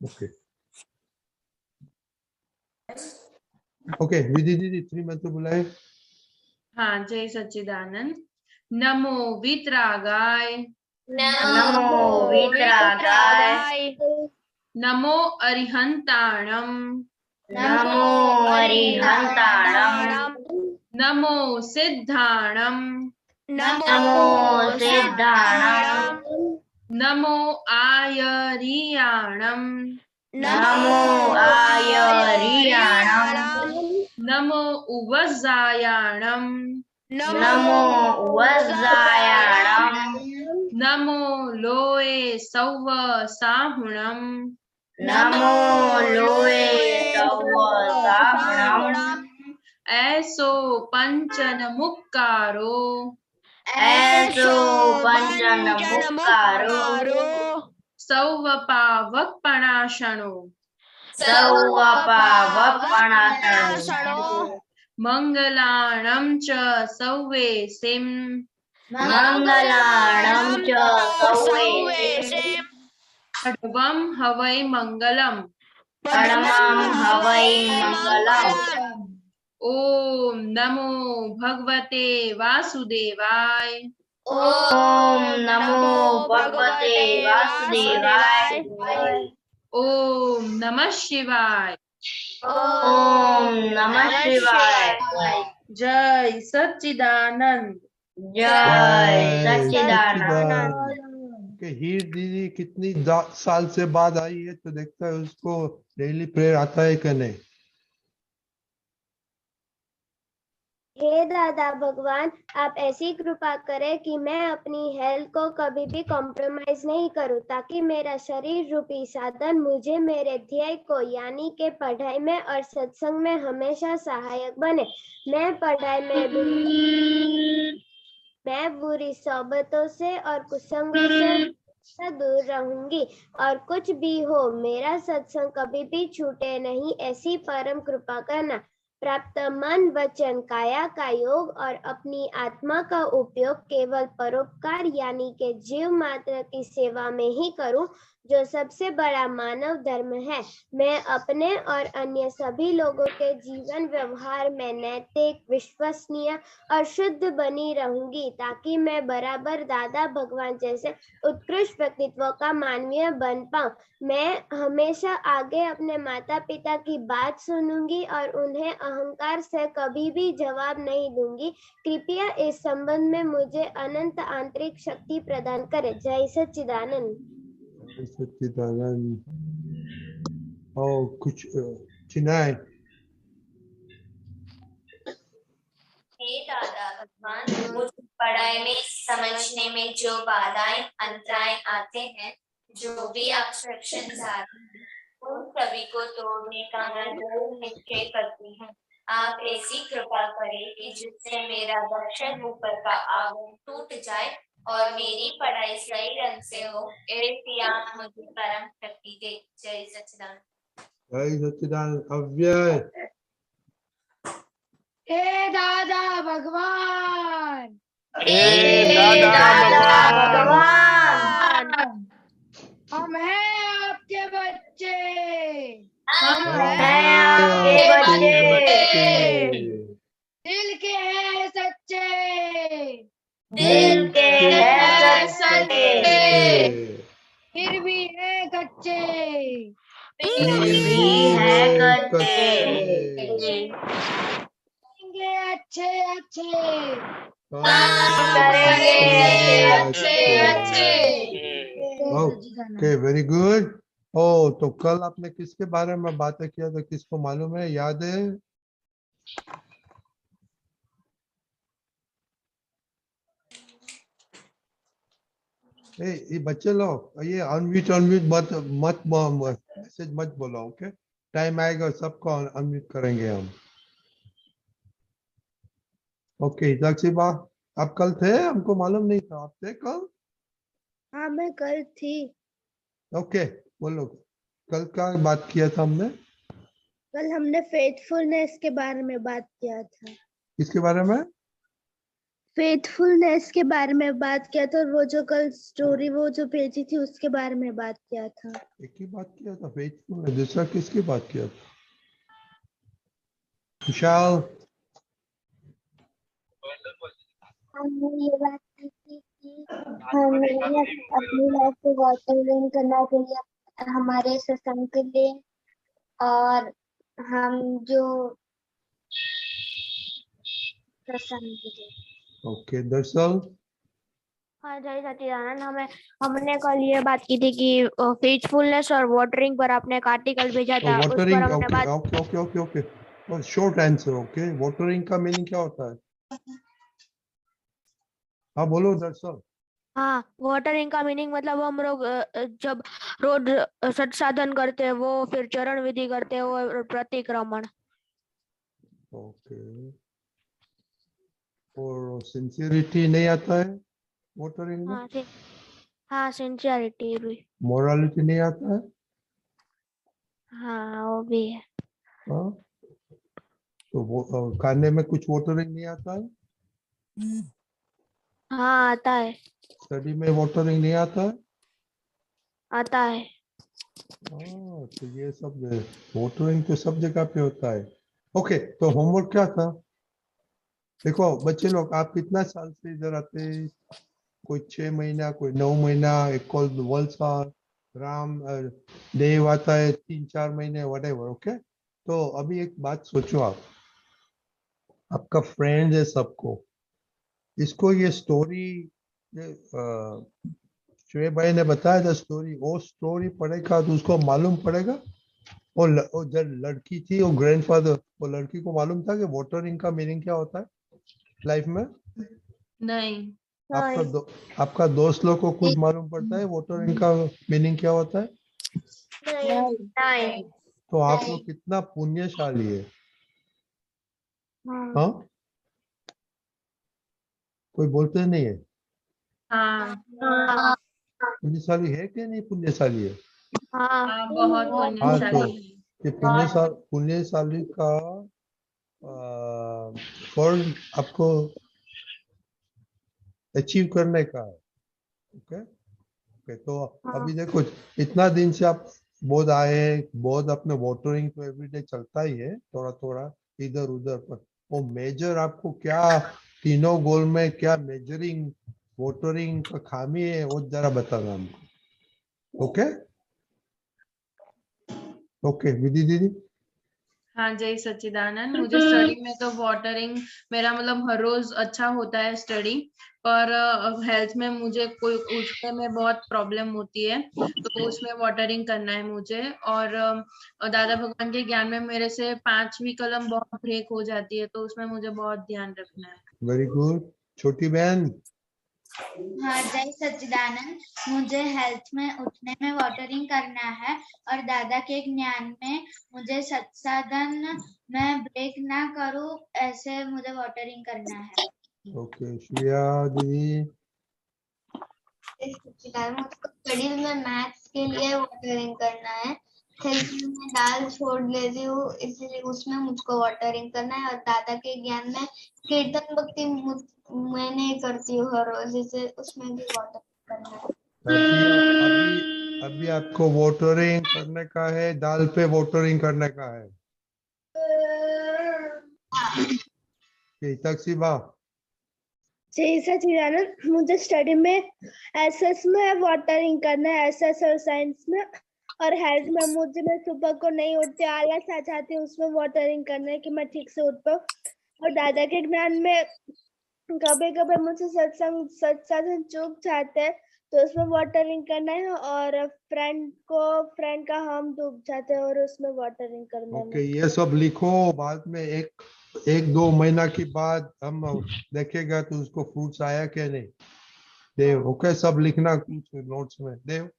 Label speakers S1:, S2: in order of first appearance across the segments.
S1: Okay okay, विधि दीदी 3 मंत्र बुलाए।
S2: हाँ, जय सच्चिदानंद। नमो वितरागाय,
S3: नमो वितरागाय,
S2: नमो अरिहंताणम,
S3: नमो अरिहंताणम,
S2: नमो सिद्धाणम,
S3: नमो सिद्धाणम,
S2: नमो आयरियाणम,
S3: नमो आयरियाणम,
S2: नमो उवज्जायाणम,
S3: नमो वज्जायाणम,
S2: नमो लोए सौव साहुणम,
S3: नमो लोए सौव साहुणम,
S2: ऐसो पंचनमुक्कारो,
S3: ऐसो पंचनमुक्कारो,
S2: सौव पावकपणाशणो,
S3: सौव पावकपणाशणो,
S2: मंगलाणं च सौवेसिं,
S3: मंगलाणं च सौवेसिं,
S2: खड्वं हवै मंगलम्।
S3: परमं हवै मंगलम्।
S2: ओम नमो भगवते वासुदेवाय,
S3: ओम नमो भगवते वासुदेवाय,
S2: ओम नमः शिवाय।
S3: ओम नमः शिवाय।
S2: जय सच्चिदानंद।
S3: जय सच्चिदानंद।
S1: कि हीर दीदी कितनी साल से बाद आई है, तो देखता है उसको डेली प्रेयर आता है कि नहीं।
S4: हे दादा भगवान, आप ऐसी कृपा करें कि मैं अपनी हेल्थ को कभी भी कॉम्प्रोमाइज नहीं करूं, ताकि मेरा शरीर रूपी साधन मुझे मेरे ध्येय को यानी के पढ़ाई में और सत्संग में हमेशा सहायक बने। मैं पढ़ाई में बुरी सोबतों से और कुसंगों से दूर रहूंगी, और कुछ भी हो मेरा सत्संग कभी भी छूटे नहीं, ऐसी परम कृपा करना। प्राप्त मन वचन काया का योग और अपनी आत्मा का उपयोग केवल परोपकार यानी के जीव मात्र की सेवा में ही करूं, जो सबसे बड़ा मानव धर्म है। मैं अपने और अन्य सभी लोगों के जीवन व्यवहार में नैतिक, विश्वसनीय और शुद्ध बनी रहूंगी, ताकि मैं बराबर दादा भगवान जैसे उत्कृष्ट व्यक्तित्व का मानवीय बन पाऊं। मैं हमेशा आगे अपने माता पिता की बात सुनूंगी और उन्हें अहंकार से कभी भी जवाब नहीं दूंगी। कृपया इस संबंध में मुझे अनंत आंतरिक शक्ति प्रदान करें। जय सच्चिदानंद।
S1: जय सच्चिदानंद। और कुछ चिनाए।
S3: हे दादा भगवान, मुझे पढ़ाई में समझने में जो बाधाएं अंतराय आते हैं, जो भी ऑब्स्ट्रक्शंस आते हैं, उन सभी को तोड़ने का मैं दृढ़ निश्चय करती हूँ। आप ऐसी कृपा करें कि जिससे मेरा दर्शन ऊपर का आवरण टूट जाए और मेरी पढ़ाई सही रंग से हो, ऐसी आप मुझे परम शक्ति दे। जय सच्चिदानंद।
S1: जय सच्चिदानंद। अव्यय।
S5: हे दादा भगवान,
S3: हे दादा भगवान,
S5: हम हैं आपके बच्चे,
S3: हम हैं आपके बच्चे,
S5: दिल के हैं सच्चे,
S3: दिल के हैं सच्चे,
S5: फिर भी है कच्चे,
S3: फिर भी है कच्चे,
S5: अच्छे अच्छे,
S3: काम करेंगे अच्छे अच्छे।
S1: Okay, very good. ओ, तो कल आपने किसके बारे में बातें किया था, किसको मालूम है, याद है? ये बच्चे लोग, ये अनम्यूट मत मत मैसेज मत बोलो। ओके, टाइम आएगा सबको अनम्यूट करेंगे हम। ओके, साक्षीबा, आप कल थे? हमको मालूम नहीं था, आप थे कल?
S4: हाँ, मैं कल थी।
S1: ओके, बोलो, कल का बात किया था हमने?
S4: कल हमने फेथफुलनेस के बारे में बात किया था।
S1: किसके बारे में?
S4: फेथफुलनेस के बारे में बात किया था, वो जो कल स्टोरी वो जो भेजी थी उसके बारे में बात किया था।
S1: एक ही बात किया था फेथफुल में, दूसरा किसकी बात किया था? विशाल,
S4: हमने ये बात की थी कि हमें अपनी लाइफ को वाटरिंग करना चाहिए हमारे सत्संग के लिए, और हम जो सत्संग के लिए।
S1: ओके दरअसल
S4: हाँ जय सच्चिदानंद, हमने कल ये बात की थी कि फेथफुलनेस और वाटरिंग पर आपने एक आर्टिकल भेजा था, उस पर
S1: वाटरिंग,
S4: हमने
S1: ओके
S4: बात।
S1: ओके ओके ओके ओके, और शॉर्ट आंसर, ओके वाटरिंग का मीनिंग क्या होता है? हाँ बोलो दरअसल।
S4: हाँ, वाटरिंग का मीनिंग मतलब हम लोग जब रोज सत साधन करते हैं वो, फिर चरण विधि करते हैं वो, और प्रतिक्रमण।
S1: ओके, और सिंसियरिटी नहीं आता है वाटरिंग में?
S4: हाँ हाँ सिंसियरिटी भी।
S1: मोरालिटी नहीं आता है?
S4: हाँ वो भी है।
S1: हाँ, तो वो खाने में कुछ वाटरिंग नहीं आता है?
S4: हाँ आता है।
S1: स्टडी में वाटरिंग नहीं आता है?
S4: आता है।
S1: हाँ, तो ये सब वाटरिंग तो सब जगह पे होता है। ओके, तो होमवर्क क्या था? देखो बच्चे लोग, आप कितना साल से इधर आते हैं? कोई 6 महीना, कोई 9 महीना, एक कॉल वलसा राम देव आता है 3-4 महीने, वटेवर। ओके, तो अभी एक बात सोचो, आप आपका फ्रेंड है सबको, इसको ये स्टोरी, ये श्रेय भाई ने बताया था स्टोरी, वो स्टोरी पढ़ेगा तो उसको मालूम पड़ेगा। वो जब लड़की थी, वो ग्रैंडफादर, वो लड़की को मालूम था कि वाटरिंग का मीनिंग क्या होता है लाइफ में?
S2: नहीं।
S1: आपका दोस्त लोग को खुद मालूम पड़ता है वाटरिंग का मीनिंग क्या होता है?
S4: नहीं।
S1: तो आप लोग कितना पुण्यशाली है। हाँ, कोई बोलते नहीं है?
S2: हाँ
S4: हाँ
S1: पुण्यशाली है कि नहीं पुण्यशाली है?
S4: हाँ
S2: हाँ, बहुत
S1: हाँ, तो
S2: पुण्यशाली है।
S1: ये पुण्यशाली का फल आपको अचीव करने का है। ओके ओके, तो अभी देखो, इतना दिन से आप बोध आए, बोध अपने वाटरिंग तो एवरीडे चलता ही है, थोड़ा थोड़ा इधर उधर, पर वो मेजर आपको क्या, तीनों गोल में क्या मेजरिंग वाटरिंग का खामी है, वो जरा बताना हमको। ओके ओके विधि दीदी।
S2: हाँ जय सच्चिदानंद, मुझे स्टडी में तो वाटरिंग मेरा मतलब हर रोज अच्छा होता है स्टडी, पर हेल्थ में मुझे कोई उसमें में बहुत प्रॉब्लम होती है, तो उसमें वाटरिंग करना है मुझे। और दादा भगवान के ज्ञान में मेरे से 5वीं कलम बहुत ब्रेक हो जाती है, तो उसमें मुझे बहुत ध्यान रखना है।
S1: वेरी गुड, छोटी बहन।
S3: हाँ जय सच्चिदानंद, मुझे हेल्थ में उठने में वाटरिंग करना है, और दादा के ज्ञान में मुझे सत्साधन में ब्रेक ना करूं, ऐसे मुझे वाटरिंग करना है।
S1: ओके श्रेया दीदी।
S4: मुझको स्टडीज में मैथ्स के लिए वाटरिंग करना है, हेल्थ में मैं दाल छोड़ लेती हूँ इसलिए उसमें मुझको वाटरिंग करना है, और दादा के ज्ञान में कीर्तन भक्ति मैं नहीं करती हूँ हर रोज, इसे उसमें भी वाटरिंग करना है।
S1: अभी आपको वाटरिंग करने का है, दाल पे वाटरिंग करने का है। तक सी बात।
S4: जय सच्चिदानंद, मुझे स्टडी में एसएस में वाटरिंग करना है, एसएस और साइंस में, और हेल्थ में मुझे, मैं सुबह को नहीं उठती, आलस आ जाती है, उसमें वाटरिंग करना है कि मैं ठीक से उठ पाऊँ। और दादा के ज्ञान में कभी कभी मुझे सत्संग चूक जाते हैं, तो उसमें वाटरिंग करना है, और फ्रेंड का हम डूब जाते हैं और उसमें वाटरिंग करना
S1: ओके,
S4: है।
S1: ये सब लिखो, बाद में एक 2 महीना के बाद हम देखेगा तो उसको फ्रूट्स आया क्या नहीं। देव, ओके, सब लिखना कुछ नोट्स में। देव।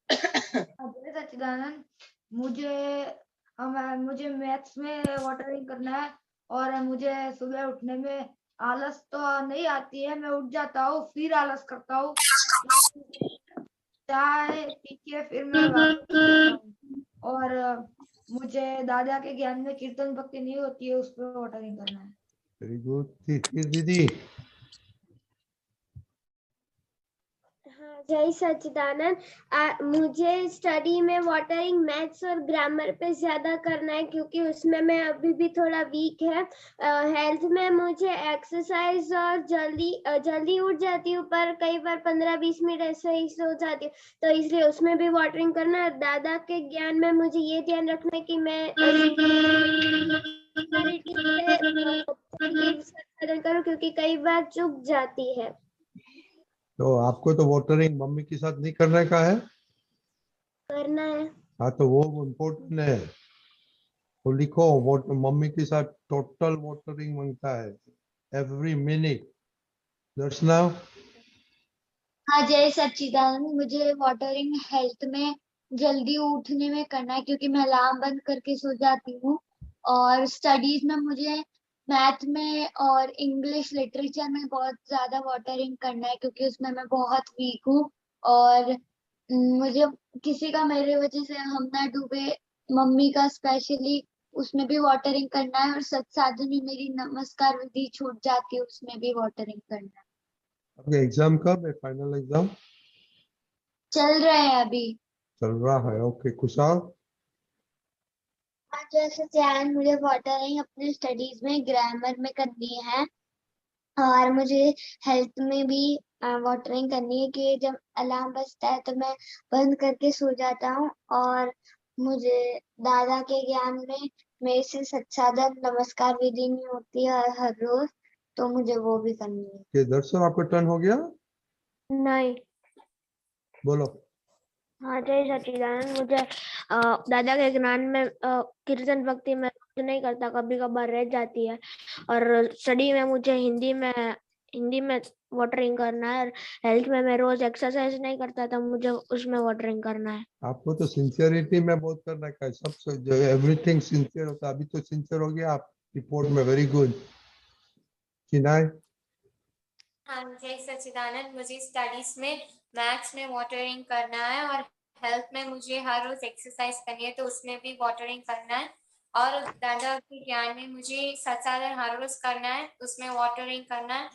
S5: जय सच्चिदानंद, मुझे मैथ्स में वाटरिंग करना है, और मुझे सुबह उठने में आलस तो नहीं आती है, मैं उठ जाता हूँ फिर आलस करता हूँ, चाय पी के फिर मैं वापस उठता हूँ। और मुझे दादा के ज्ञान में कीर्तन भक्ति नहीं होती है, उस पर वाटरिंग करना है।
S1: Very good. फिर दीदी।
S4: जय सच्चिदानंद। मुझे स्टडी में वाटरिंग मैथ्स और ग्रामर पे ज्यादा करना है क्योंकि उसमें मैं अभी भी थोड़ा वीक है। हेल्थ में मुझे एक्सरसाइज और जल्दी उठ जाती हूँ, पर कई बार 15-20 मिनट ऐसे ही सो जाती हूँ, तो इसलिए उसमें भी वाटरिंग करना है। दादा के ज्ञान में मुझे ये ध्यान रखना है कि मैं करूँ क्योंकि कई बार चूक जाती है।
S1: तो आपको तो वाटरिंग मम्मी के साथ नहीं करने का है।
S4: करना है।
S1: हाँ, तो वो इम्पोर्टेंट है। तो लिखो, मम्मी के साथ टोटल वाटरिंग मांगता है एवरी मिनट। दर्शना।
S5: हाँ जय सच्चिदानंद, मुझे वाटरिंग हेल्थ में जल्दी उठने में करना है क्योंकि मैं अलार्म बंद करके सो जाती हूँ। और स्टडीज में मुझे मैथ में और इंग्लिश लिटरेचर में बहुत ज्यादा वाटरिंग करना है क्योंकि उसमें मैं बहुत वीक हूँ। और मुझे किसी का मेरे वजह से हम ना डूबे, मम्मी का स्पेशली, उसमें भी वाटरिंग करना है। और सत्साधन में मेरी नमस्कार विधि छूट जाती है, उसमें भी वाटरिंग करना है।
S1: आपका एग्जाम कब है? फाइनल एग्जाम
S5: चल रहे हैं अभी।
S1: चल रहा है। ओके, कुशाल।
S5: जैसे चैन मुझे वाटरिंग अपने स्टडीज में ग्रामर में करनी है और मुझे हेल्थ में भी वाटरिंग करनी है कि जब अलार्म बजता है तो मैं बंद करके सो जाता हूँ। और मुझे दादा के ज्ञान में मेरे से सच्चादन नमस्कार विधि नहीं होती है हर रोज, तो मुझे वो भी करनी है।
S1: के दर्शन, आपका टर्न हो गया?
S4: नहीं।
S1: बोलो।
S4: हाँ जय सच्चिदानंद। मुझे दादा के ज्ञान में कीर्तन भक्ति में नहीं करता, कभी कभार रह जाती है। और स्टडी में मुझे हिंदी में वाटरिंग करना है। और हेल्थ में मैं रोज एक्सरसाइज नहीं करता था, मुझे उसमें वाटरिंग करना है।
S1: आपको तो सिंसियरिटी में बहुत करना है, सब एवरीथिंग सिंसियर होता है। अभी तो सिंसियर हो गया आप रिपोर्ट में। Very good. चिनाई।
S3: हाँ जय सच्चिदानंद, मुझे स्टडीज में मैथ्स में वाटरिंग करना है और हेल्थ में मुझे हर रोज एक्सरसाइज करनी है, तो उसमें भी वाटरिंग करना है। और दादा के ज्ञान में मुझे सत्साधन हर रोज करना है, उसमें वाटरिंग करना है।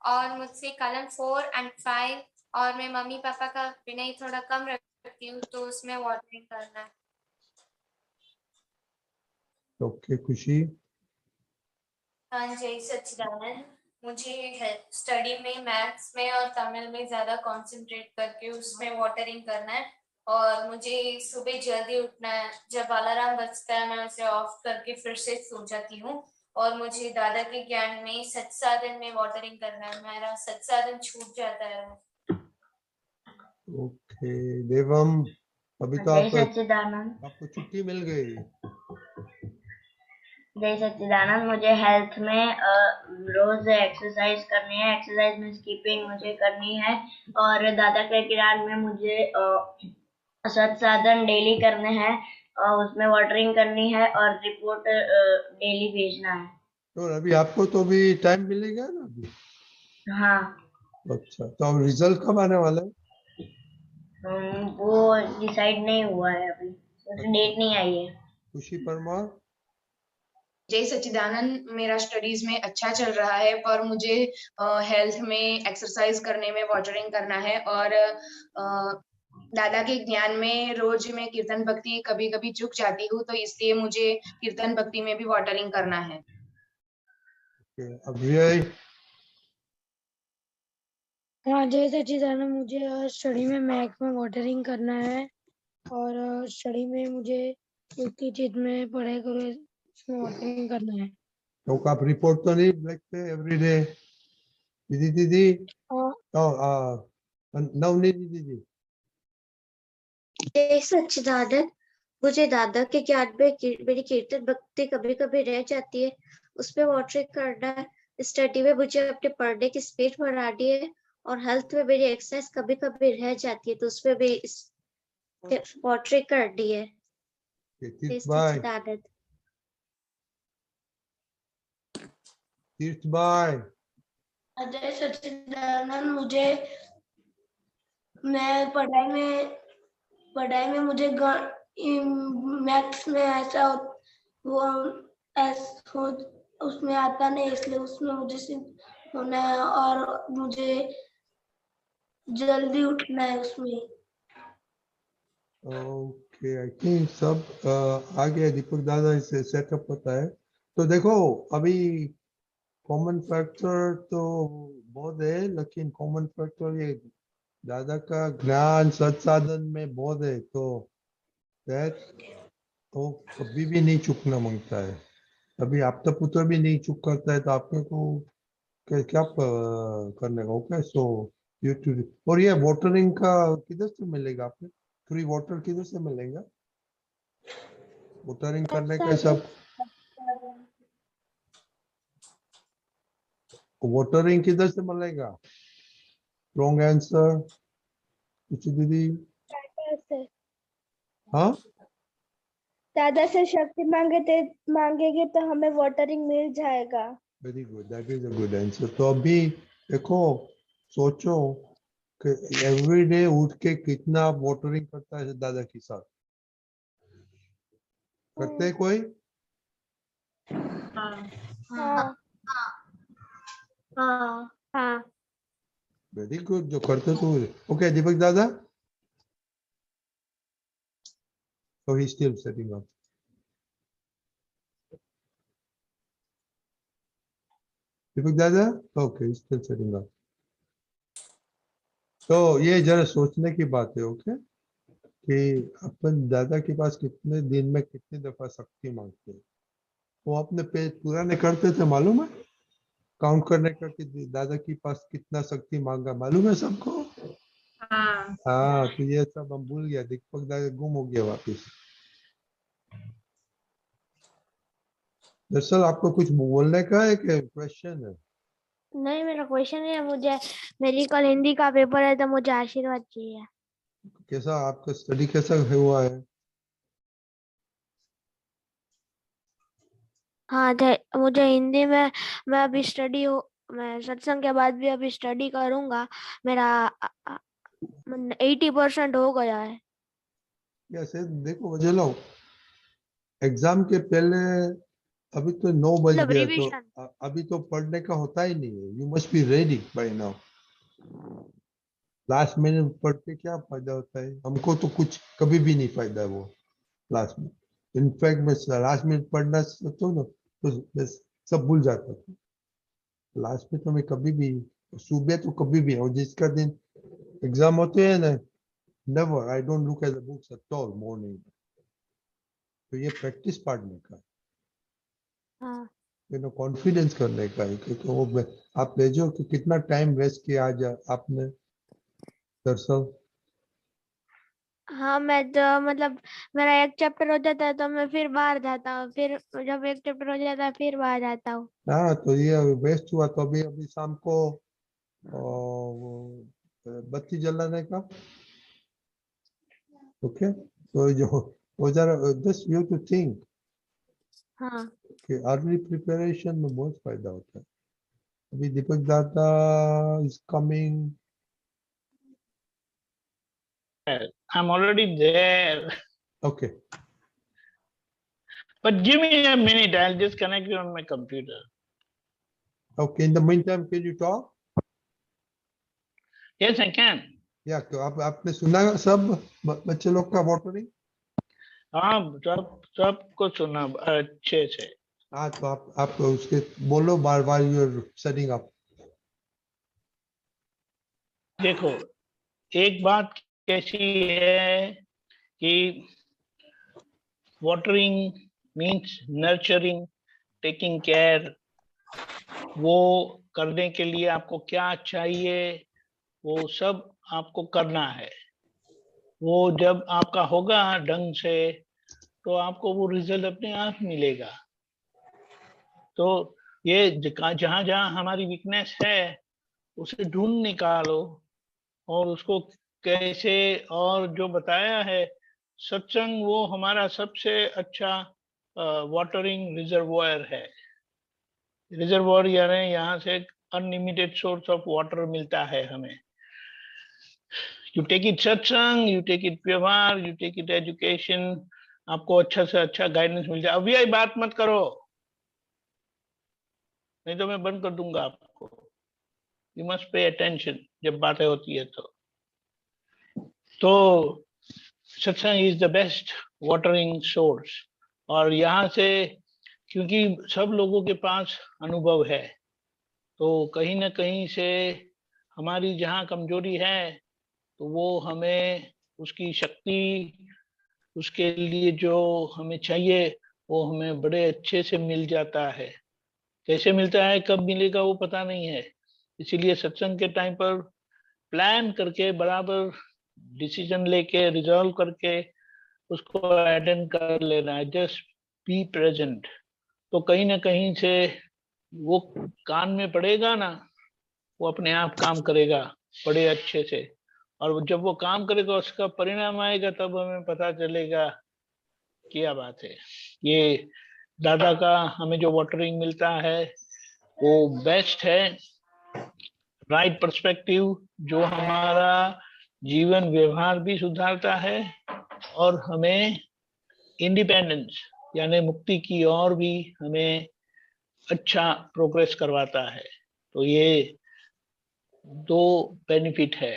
S3: और मुझसे कलम 4 और 5 और मैं मम्मी पापा का विनय थोड़ा कम रखती हूँ, तो उसमें वाटरिंग करना है।
S1: ओके, खुशी।
S3: हाँ जय सच्चिदानंद, मुझे स्टडी में मैथ्स में और तमिल में ज्यादा कंसंट्रेट करके उसमें वाटरिंग करना है। और मुझे सुबह जल्दी उठना है, जब अलार्म बजता है मैं उसे ऑफ करके फिर से सो जाती हूँ। और मुझे दादा के ज्ञान में सत्साधन में वाटरिंग करना है, मेरा सत्साधन छूट जाता है।
S1: ओके देवम, अभी तो
S6: जय सच्चिदानंद।
S1: आपको छुट्टी मिल गई।
S6: जय सच्चिदानंद, मुझे हेल्थ में रोज एक्सरसाइज करनी है। एक्सरसाइज में स्कीपिंग मुझे करनी है। और दादा के ज्ञान में मुझे सत्साधन डेली करने हैं और उसमें वाटरिंग करनी है और रिपोर्ट डेली भेजना है।
S1: तो अभी आपको तो भी टाइम मिलेगा ना अभी?
S6: हाँ।
S1: अच्छा, तो अब रिजल्ट कब आने वाला है?
S6: वो डिसाइड नहीं हुआ है अभी, डेट नहीं आई है।
S1: खुशी परमार।
S7: जय सच्चिदानंद, मेरा स्टडीज में अच्छा चल रहा है, पर मुझे हेल्थ में एक्सरसाइज करने में वाटरिंग करना है। और दादा के ज्ञान में रोज मैं कीर्तन भक्ति कभी कभी चूक जाती हूँ, तो इसलिए मुझे कीर्तन भक्ति में भी वाटरिंग करना है।
S1: अभ्यय।
S8: हाँ जय सच्चिदानंद, मुझे स्टडी में मैथ में वाटरिंग करना है। और स्टडी में मुझे एक ही चीज में पढ़ाई करो, उसमें वाटरिंग करना है।
S1: तो आप रिपोर्ट तो नहीं लिखते एवरी डे? दीदी
S8: हाँ।
S1: तो नवनीत दीदी।
S9: जय सच्चिदानंद, मुझे दादा के ज्ञान में मेरी कीर्तन भक्ति कभी कभी रह जाती है, उसमें वाटरिंग करना है। स्टडी में मुझे अपने पढ़ने की स्पीड बढ़ानी है। और हेल्थ में मेरी एक्सरसाइज कभी कभी रह जाती है, तो उसमें भी वाटरिंग करनी है। जय सच्चिदानंद।
S1: तीर्थ भाई।
S10: जय सच्चिदानंद, मैं पढ़ाई में मुझे मैथ्स में ऐसा उसमें आता नहीं, इसलिए उसमें मुझे होना है। और मुझे जल्दी उठना है उसमें।
S1: ओके, आई थिंक सब आ गया। दीपक दादा इसे सेटअप होता है। तो देखो, अभी कॉमन फैक्टर तो बहुत है, लेकिन कॉमन फैक्टर ये दादा का ज्ञान संसाधन में बहुत है, तो दैट तो कभी भी नहीं चूकना मांगता है। अभी आपका पुत्र भी नहीं चूक करता है, तो आपने को क्या करने का? Okay, so you too. और ये वाटरिंग का किधर से मिलेगा आपने? फ्री वाटर किधर से मिलेगा? वाटरिंग करने का सब वाटरिंग किधर से मिलेगा? रॉन्ग आंसर कुछ दीदी।
S4: दादा से
S1: हाँ,
S4: दादा से शक्ति मांगेंगे तो हमें वाटरिंग मिल जाएगा।
S1: Very good, that is a good answer. तो अभी देखो, सोचो कि एवरीडे उठ के कितना वाटरिंग करता है दादा के साथ? करते हैं कोई?
S2: हाँ।
S4: हाँ
S9: हाँ
S4: हाँ
S1: वेरी गुड, जो करते तो। ओके दीपक दादा, so he's still setting up. दीपक दादा, okay, he's still setting up. तो ये जरा सोचने की बात है, ओके, कि अपन दादा के पास कितने दिन में कितनी दफा शक्ति मांगते हैं। वो अपने पेज पुराने करते थे, मालूम है? काउंट करने का कि दादा के पास कितना शक्ति मांगा, मालूम है सबको?
S2: हाँ।
S1: हाँ, तो ये सब हम भूल गया। दीपक दादा गुम हो गया वापिस। दरअसल आपको कुछ बोलने का है कि क्वेश्चन है?
S4: नहीं, मेरा क्वेश्चन है, मुझे मेरी कल हिंदी का पेपर है तो मुझे आशीर्वाद चाहिए।
S1: कैसा आपका स्टडी कैसा हुआ है?
S4: हाँ, मुझे हिंदी में मैं अभी मैं सत्संग के बाद भी अभी स्टडी करूंगा। मेरा 80% हो गया है।
S1: कैसे देखो वजह लो, एग्जाम के पहले अभी तो 9 बज
S4: मतलब
S1: गया, तो
S4: रिवीजन।
S1: अभी तो पढ़ने का होता ही नहीं है। You must be ready bye now. Last minute पढ़ के क्या फायदा होता है? हमको तो कुछ कभी भी नहीं फायदा है वो लास्ट में। इनफैक्ट मैं लास्ट मिनट पढ़ना सोचता हूँ ना, तो बस सब भूल जाता था। लास्ट में तो मैं कभी भी, सुबह तो कभी भी, और जिसका दिन एग्जाम होते हैं ना, never, I don't look at the books at all morning. तो ये प्रैक्टिस पढ़ने का है,
S4: हाँ
S1: कॉन्फिडेंस करने का है, क्योंकि वो आप ले जाओ कि कितना टाइम वेस्ट किया आज आपने। दरअसल
S4: हाँ, मैं तो मतलब मेरा एक चैप्टर हो जाता है तो मैं फिर बाहर जाता हूँ, फिर जब एक चैप्टर हो जाता है फिर बाहर जाता हूँ।
S1: हाँ, तो ये वेस्ट हुआ। तो अभी अभी शाम को वो बत्ती जलाने का। ओके, तो जो वो जरा जस्ट यू टू थिंक
S4: हाँ
S1: कि अर्ली प्रिपरेशन में बहुत फायदा होता है। अभी दीपक दादा is coming.
S11: I'm already there.
S1: Okay.
S11: But give me a minute. I'll just connect you on my computer.
S1: Okay. In the meantime, can you talk?
S11: Yes, I can.
S1: या तो आपने सुना सब बच्चे लोग का वाटरिंग?
S11: हाँ, सबको सुना अच्छे से।
S1: हाँ, तो आप उसके बोलो बार बार यू आर सेटिंग अप।
S11: देखो, एक बात कैसी है कि watering means nurturing, taking care. वो करने के लिए आपको क्या चाहिए, वो सब आपको करना है। वो जब आपका होगा ढंग से, तो आपको वो रिजल्ट अपने आप मिलेगा। तो ये जहाँ जहाँ हमारी वीकनेस है, उसे ढूंढ निकालो और उसको कैसे, और जो बताया है सत्संग, वो हमारा सबसे अच्छा वाटरिंग रिजर्वोयर है। रिजर्वोयर यानी यहाँ से अनलिमिटेड सोर्स ऑफ वाटर मिलता है हमें। यू टेक इट सत्संग, यू टेक इट व्यवहार, यू टेक इट एजुकेशन, आपको अच्छा से अच्छा गाइडेंस मिल जाए। अभी आई बात मत करो, नहीं तो मैं बंद कर दूंगा आपको। यू मस्ट पे अटेंशन जब बातें होती है तो। तो सत्संग is the best watering source. और यहाँ से क्योंकि सब लोगों के पास अनुभव है, तो कहीं ना कहीं से हमारी जहाँ कमजोरी है तो वो हमें उसकी शक्ति, उसके लिए जो हमें चाहिए वो हमें बड़े अच्छे से मिल जाता है। कैसे मिलता है, कब मिलेगा वो पता नहीं है। इसीलिए सत्संग के टाइम पर प्लान करके, बराबर डिसीजन लेके, रिजॉल्व करके उसको अटेंड कर लेना है। Just be present. तो कहीं ना कहीं से वो कान में पड़ेगा ना, वो अपने आप काम करेगा बड़े अच्छे से। और जब वो काम करेगा, उसका परिणाम आएगा, तब हमें पता चलेगा क्या बात है। ये दादा का हमें जो वाटरिंग मिलता है वो बेस्ट है, राइट पर्सपेक्टिव, जो हमारा जीवन व्यवहार भी सुधारता है और हमें इंडिपेंडेंस यानी मुक्ति की ओर भी हमें अच्छा प्रोग्रेस करवाता है। तो ये दो बेनिफिट है,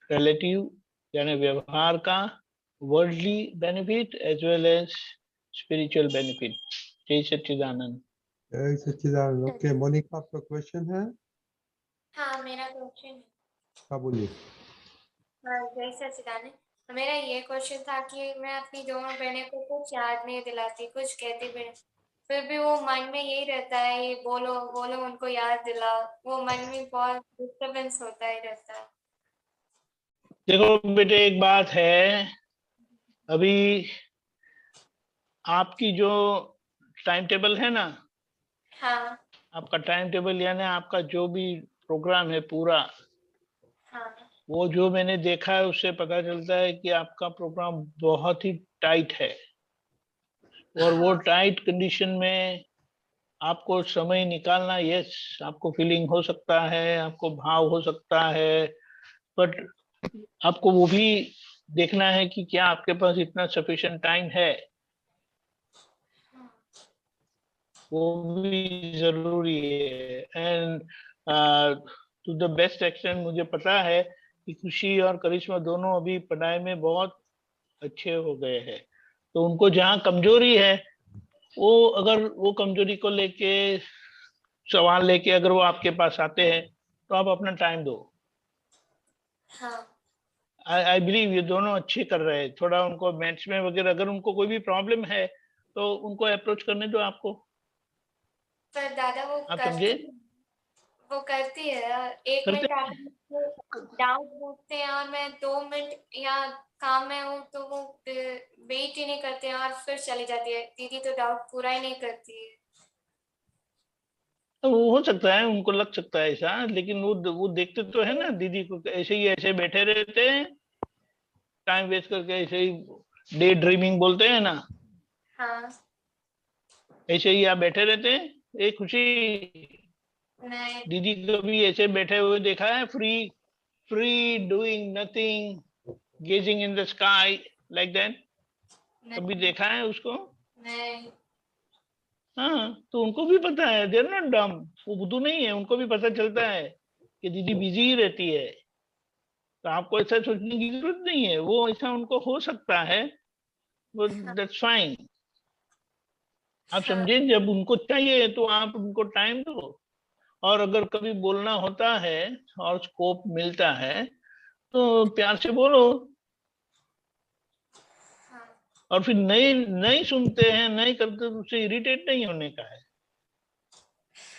S11: रिलेटिव यानी व्यवहार का, worldly benefit as well as spiritual benefit. जय सच्चिदानंद।
S1: जय सच्चिदानंद। ओके मोनिका, आपका क्वेश्चन है?
S3: हाँ, मेरा क्वेश्चन।
S1: हाँ बोलिए।
S3: हाँ, जय सच्चिदानंद। मेरा ये क्वेश्चन था कि मैं अपनी दोनों बहनों को कुछ याद नहीं दिलाती, कुछ कहती भी नहीं, फिर भी वो मन में यही रहता है, ये बोलो बोलो उनको याद दिलाओ, वो मन में बहुत डिस्टर्बेंस होता ही रहता है।
S11: देखो बेटे, एक बात है, अभी आपकी जो टाइम टेबल है ना,
S3: हाँ
S11: आपका टाइम टेबल यानी आपका जो भी प्रोग्राम है पूरा,
S3: हाँ
S11: वो जो मैंने देखा है उससे पता चलता है कि आपका प्रोग्राम बहुत ही टाइट है। और वो टाइट कंडीशन में आपको समय निकालना, यस, आपको फीलिंग हो सकता है, आपको भाव हो सकता है, बट आपको वो भी देखना है कि क्या आपके पास इतना सफिशिएंट टाइम है, वो भी जरूरी है। And to the best extent मुझे पता है कि खुशी और करिश्मा दोनों अभी पढ़ाई में बहुत अच्छे हो गए हैं। तो उनको जहाँ कमजोरी है, वो अगर वो कमजोरी को लेके सवाल लेके अगर वो आपके पास आते हैं तो आप अपना टाइम दो।
S3: हाँ
S11: आई बिलीव ये दोनों अच्छे कर रहे हैं। थोड़ा उनको मैथ्स में वगैरह अगर उनको कोई भी प्रॉब्लम है तो उनको अप्रोच करने दो आपको।
S3: पर दादा
S11: आप समझे?
S3: वो करती है, एक
S11: करते
S3: मिनट आगे डाउट पूछते हैं और मैं 2 मिनट या काम में हूँ तो वो वेट ही नहीं करते हैं और फिर चली जाती है। दीदी तो डाउट पूरा ही नहीं करती है।
S11: तो वो हो सकता है उनको लग सकता है ऐसा, लेकिन वो देखते तो है ना दीदी को ऐसे ही ऐसे बैठे रहते हैं, टाइम वेस्ट करके ऐसे ही डे ड्रीमिंग बोलते हैं ना,
S3: हाँ
S11: ऐसे ही आप बैठे रहते हैं। एक खुशी
S3: नहीं
S11: दीदी कभी ऐसे बैठे हुए देखा है, free free doing nothing, gazing in the sky like that? कभी देखा है उसको?
S3: नहीं
S11: हाँ, तो उनको भी पता है, देर नॉट डम, वो बुद्धू नहीं है, उनको भी पता चलता है कि दीदी बिजी ही रहती है। तो आपको ऐसा सोचने की जरूरत नहीं है, वो ऐसा उनको हो सकता है, वो दैट्स फाइन। आप
S3: हाँ
S11: समझे, जब उनको चाहिए तो आप उनको टाइम दो। और अगर कभी बोलना होता है और स्कोप मिलता है तो प्यार से बोलो।
S3: हाँ
S11: और फिर नहीं नहीं सुनते हैं, नहीं करते, तो उससे इरिटेट नहीं होने का है।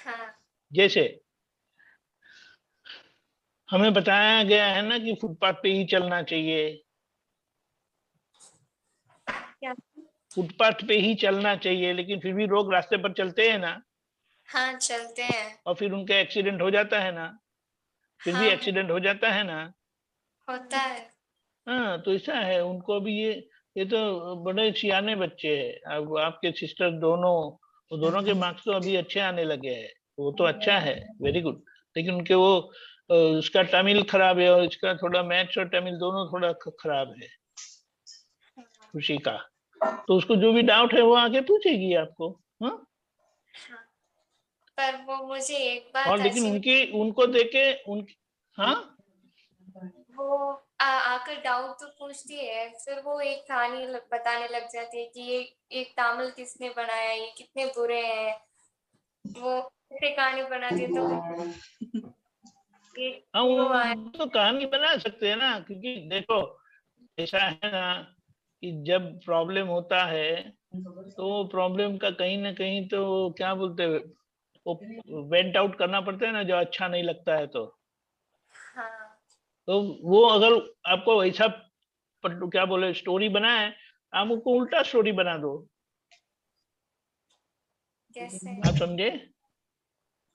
S3: हाँ
S11: जैसे हमें बताया गया है ना कि फुटपाथ पे ही चलना चाहिए,
S3: क्या?
S11: फुटपाथ पे ही चलना चाहिए, लेकिन फिर भी लोग रास्ते पर चलते हैं ना,
S3: हाँ चलते हैं।
S11: और फिर उनके एक्सीडेंट हो जाता है ना, फिर भी
S3: हाँ
S11: एक्सीडेंट हो जाता है ना।
S3: होता है।
S11: हाँ, तो ऐसा है उनको भी ये तो बड़े सियाने बच्चे हैं। अब आपके सिस्टर दोनों, वो दोनों के मार्क्स तो अभी अच्छे आने लगे हैं, वो तो अच्छा है, वेरी गुड। लेकिन उनके वो उसका तमिल खराब है और इसका थोड़ा मैथ्स और तमिल दोनों थोड़ा खराब है खुशी का। तो उसको जो भी डाउट है वो आके पूछेगी आपको। हाँ,
S3: हाँ पर वो मुझे एक बात
S11: और लेकिन
S3: अच्छी
S11: उनको देखे उनकी, हाँ,
S3: वो आकर डाउट तो पूछती है, फिर वो एक कहानी बताने लग जाती है कि ये एक तामिल किसने बनाया, ये कितने बुरे हैं, वो ऐसे कहानी बनाती है। तो एक
S11: हाँ,
S3: वो आए,
S11: वो तो कहानी बना सकते हैं ना, क्योंकि देखो ऐसा है ना कि जब प्रॉब्लम होता है तो प्रॉब्लम का कहीं ना कहीं तो क्या बोलते हैं, वो वेंट आउट करना पड़ता है ना, जो अच्छा नहीं लगता है तो
S3: हाँ
S11: वो अगर आपको ऐसा क्या बोले स्टोरी बना है, आप उसको उल्टा स्टोरी बना दो।
S3: कैसे
S11: आप समझे?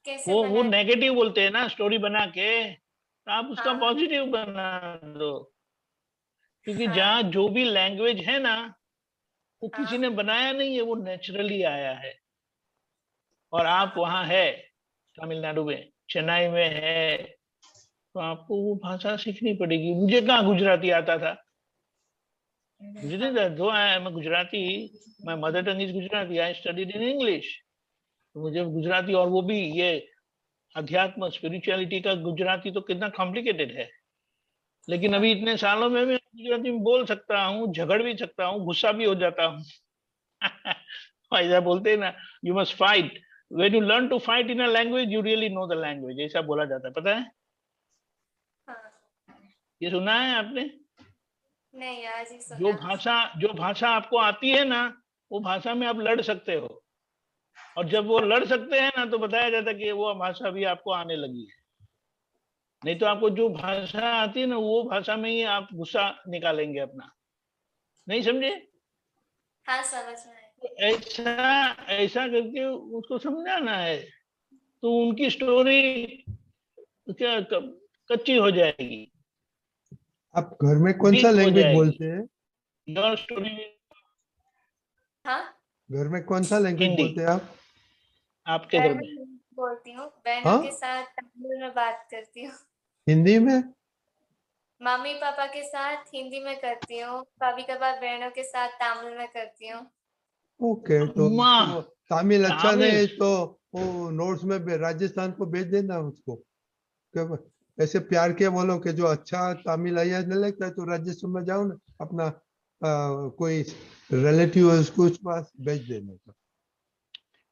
S3: कैसे
S11: वो
S3: बनाए?
S11: नेगेटिव बोलते हैं ना स्टोरी बना के, तो आप उसका
S3: हाँ
S11: पॉजिटिव बना दो। क्योंकि
S3: हाँ
S11: जहाँ जो भी लैंग्वेज है ना, वो किसी
S3: हाँ
S11: ने बनाया नहीं है, वो नेचुरली आया है। और आप वहाँ है तमिलनाडु में, चेन्नई में है, तो आपको वो भाषा सीखनी पड़ेगी। मुझे कहाँ गुजराती आता था, मुझे नहीं था, दो आया मैं गुजराती, मैं mother tongue is Gujarati, I studied in English. मुझे गुजराती, और वो भी ये अध्यात्म स्पिरिचुअलिटी का गुजराती तो कितना कॉम्प्लिकेटेड है। लेकिन अभी इतने सालों में मैं गुजराती में बोल सकता हूँ, झगड़ भी सकता हूँ, गुस्सा भी हो जाता हूँ। ऐसा बोलते हैं ना, you must fight, when you learn to fight in a language you really know the language, ऐसा बोला जाता है, पता है?
S3: हाँ।
S11: ये सुना है आपने?
S3: नहीं, आज ही सुना।
S11: जो भाषा आपको आती है ना, वो भाषा में आप लड़ सकते हो। और जब वो लड़ सकते हैं ना, तो बताया जाता है कि वो भाषा भी आपको आने लगी है। नहीं तो आपको जो भाषा आती है ना, वो भाषा में ही आप गुस्सा निकालेंगे अपना। नहीं समझे?
S3: हाँ समझ में आया।
S11: तो ऐसा ऐसा करके उसको समझाना है, तो उनकी स्टोरी क्या कच्ची हो जाएगी,
S1: आप घर में कौन सा
S11: वीक हो
S1: लैंग्वेज
S11: जाएगी।
S1: बोलते हैं?
S11: योर स्टोरी
S3: हाँ
S1: घर में कौन सा लैंग्वेज
S11: हिंदी,
S1: बोलते हैं आप?
S11: आपके
S3: घर
S11: घर
S3: में
S11: में
S3: हिंदी बोलती हूँ, बहनों
S1: हाँ,
S3: के साथ तमिल में बात करती हूँ,
S1: हिंदी में?
S3: मम्मी पापा के साथ हिंदी में करती हूँ, कभी कभार बहनों के साथ तमिल में करती हूँ।
S1: ओके, तो
S11: अम्मा
S1: उसको तमिल अच्छा नहीं
S11: तमिल
S1: है तो वो नोट्स में राजस्थान को भेज देना उसको। क्या ऐसे प्यार के बोलो कि जो अच्छा तमिल आया नहीं लगता है, तो राजस्थान में जाओ ना, अपना कोई रिलेटिव है उसको उस पास भेज देने का।